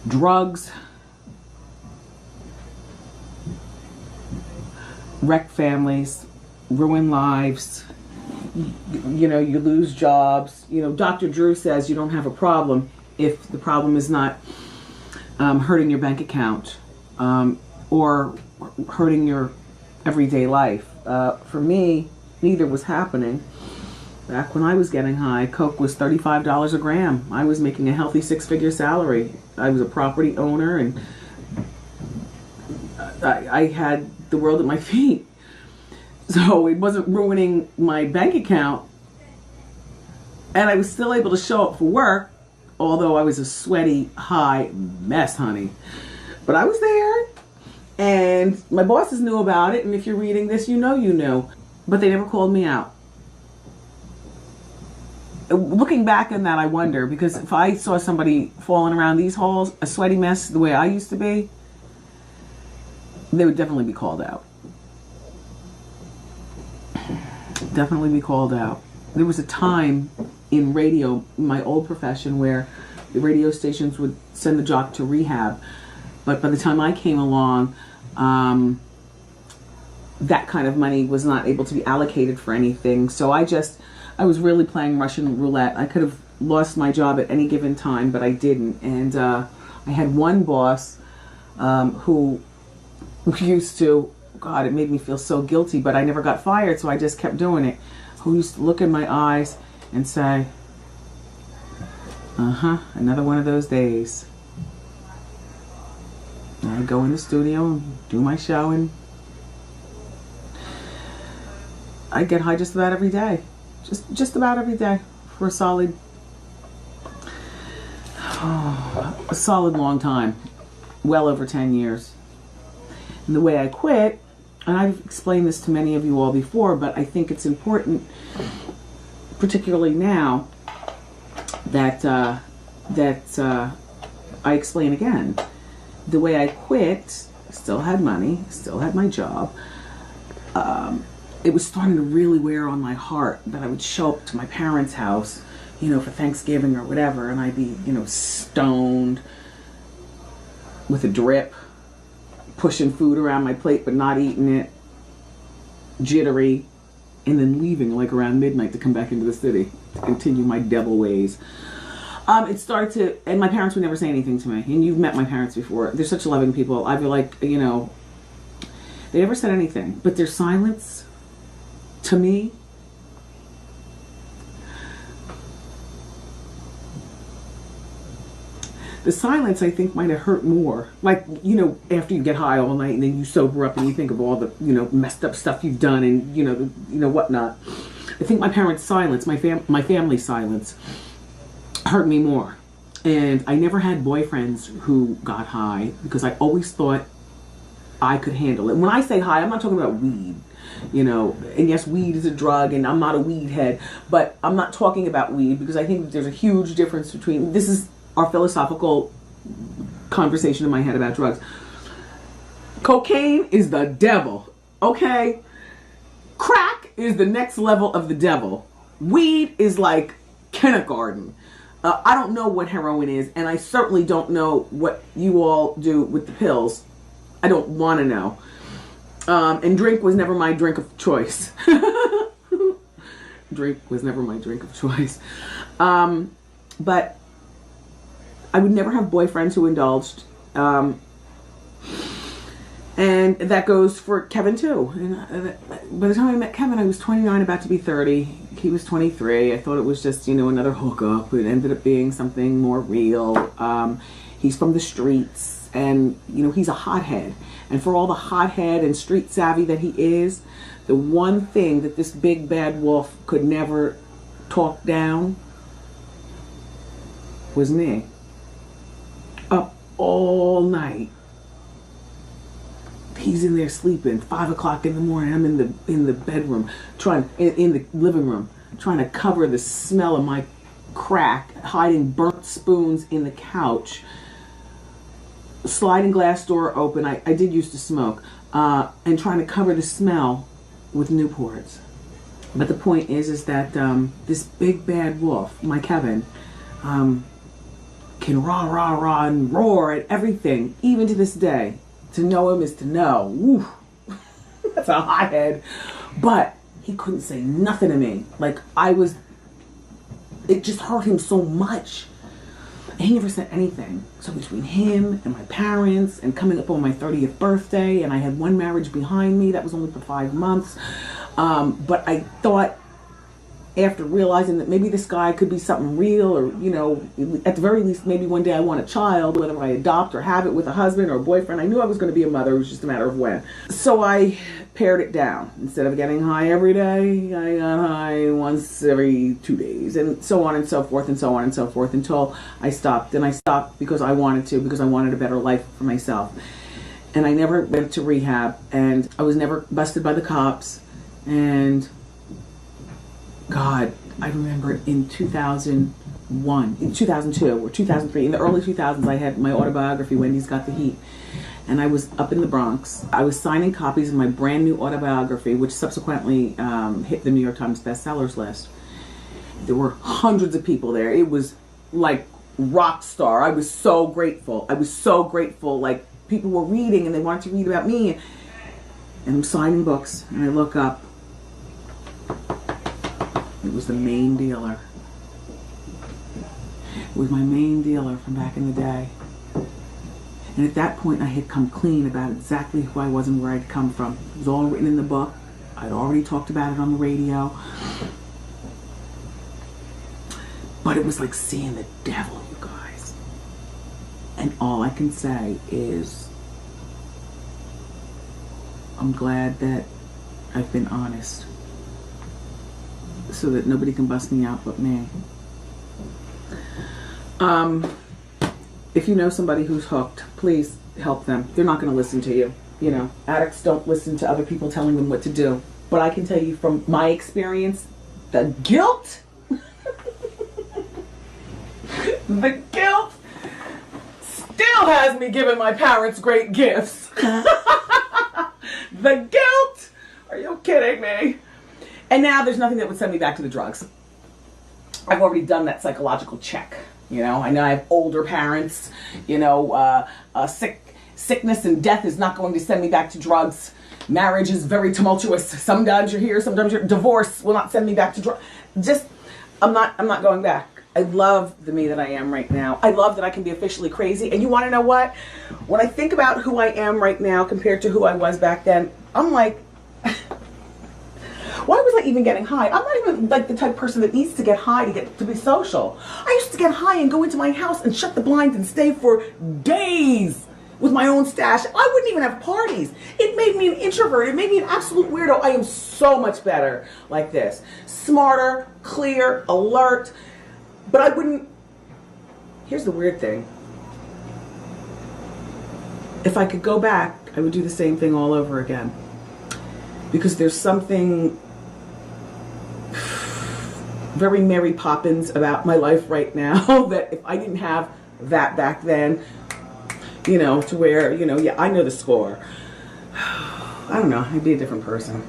drugs, wreck families, ruin lives. You know, you lose jobs. You know, Dr. Drew says you don't have a problem if the problem is not hurting your bank account or hurting your everyday life. For me, neither was happening. Back when I was getting high, Coke was $35 a gram. I was making a healthy six-figure salary. I was a property owner, and I had the world at my feet. So it wasn't ruining my bank account. And I was still able to show up for work, although I was a sweaty, high mess, honey. But I was there, and my bosses knew about it, and if you're reading this, you know you knew. But they never called me out. Looking back on that, I wonder, because if I saw somebody falling around these halls, a sweaty mess the way I used to be, they would definitely be called out. Definitely be called out. There was a time in radio, my old profession, where the radio stations would send the jock to rehab. But by the time I came along, that kind of money was not able to be allocated for anything. So I was really playing Russian roulette. I could have lost my job at any given time, but I didn't. And I had one boss who used to, God, it made me feel so guilty, but I never got fired, so I just kept doing it. Who used to look in my eyes and say, another one of those days. And I'd go in the studio and do my show, and I'd get high just about every day. Just about every day for a solid long time. Well over 10 years. And the way I quit, and I've explained this to many of you all before, but I think it's important, particularly now, that I explain again. The way I quit, still had money, still had my job. It was starting to really wear on my heart that I would show up to my parents' house, you know, for Thanksgiving or whatever, and I'd be, you know, stoned with a drip, pushing food around my plate but not eating it, jittery, and then leaving like around midnight to come back into the city to continue my devil ways. It started to, and my parents would never say anything to me, and you've met my parents before. They're such loving people. I feel like, you know, they never said anything, but their silence, to me, the silence, I think, might have hurt more. Like, you know, after you get high all night and then you sober up and you think of all the, you know, messed up stuff you've done and, you know, whatnot. I think my parents' silence, my family's silence, hurt me more. And I never had boyfriends who got high because I always thought I could handle it. When I say high, I'm not talking about weed, you know, and yes, weed is a drug and I'm not a weed head, but I'm not talking about weed because I think that there's a huge difference between, this is our philosophical conversation in my head about drugs. Cocaine is the devil, okay? Crack is the next level of the devil. Weed is like kindergarten. I don't know what heroin is, and I certainly don't know what you all do with the pills. I don't want to know. And drink was never my drink of choice. Drink was never my drink of choice. But I would never have boyfriends who indulged. And that goes for Kevin too. And by the time I met Kevin, I was 29, about to be 30. He was 23. I thought it was just, you know, another hookup. It ended up being something more real. He's from the streets, and, you know, he's a hothead. And for all the hothead and street savvy that he is, the one thing that this big bad wolf could never talk down was me. Up all night. He's in there sleeping, 5 o'clock in the morning. I'm in the bedroom, in the living room, trying to cover the smell of my crack, hiding burnt spoons in the couch, sliding glass door open. I did used to smoke, and trying to cover the smell with Newports. But the point is that this big bad wolf, my Kevin, can rah, rah, rah, and roar at everything. Even to this day, to know him is to know. Woo. That's a hothead. But he couldn't say nothing to me. Like, it just hurt him so much. And he never said anything. So between him and my parents and coming up on my 30th birthday, and I had one marriage behind me that was only for 5 months. But I thought, after realizing that maybe this guy could be something real, or, you know, at the very least, maybe one day I want a child, whether I adopt or have it with a husband or a boyfriend. I knew I was going to be a mother. It was just a matter of when. So I pared it down. Instead of getting high every day, I got high once every 2 days, and so on and so forth, and so on and so forth, until I stopped. And I stopped because I wanted to, because I wanted a better life for myself. And I never went to rehab, and I was never busted by the cops. And God, I remember in 2001, in 2002 or 2003, in the early 2000s, I had my autobiography, Wendy's Got the Heat. And I was up in the Bronx. I was signing copies of my brand new autobiography, which subsequently hit the New York Times bestsellers list. There were hundreds of people there. It was like rock star. I was so grateful. I was so grateful. Like, people were reading and they wanted to read about me. And I'm signing books, and I look up. It was the main dealer. It was my main dealer from back in the day. And at that point, I had come clean about exactly who I was and where I'd come from. It was all written in the book. I'd already talked about it on the radio. But it was like seeing the devil, you guys. And all I can say is, I'm glad that I've been honest, so that nobody can bust me out but me. If you know somebody who's hooked, please help them. They're not going to listen to you. You know, addicts don't listen to other people telling them what to do. But I can tell you from my experience, the guilt, the guilt still has me giving my parents great gifts. The guilt? Are you kidding me? And now there's nothing that would send me back to the drugs. I've already done that psychological check. You know, I have older parents. You know, sickness and death is not going to send me back to drugs. Marriage is very tumultuous. Sometimes you're here, sometimes you're... Divorce will not send me back to drugs. I'm not going back. I love the me that I am right now. I love that I can be officially crazy. And you want to know what? When I think about who I am right now compared to who I was back then, I'm like... Why was I even getting high? I'm not even like the type of person that needs to get high to be social. I used to get high and go into my house and shut the blinds and stay for days with my own stash. I wouldn't even have parties. It made me an introvert. It made me an absolute weirdo. I am so much better like this. Smarter, clear, alert. But I wouldn't... Here's the weird thing. If I could go back, I would do the same thing all over again. Because there's something very Mary Poppins about my life right now that if I didn't have that back then, you know, to where, you know, yeah, I know the score. I don't know, I'd be a different person.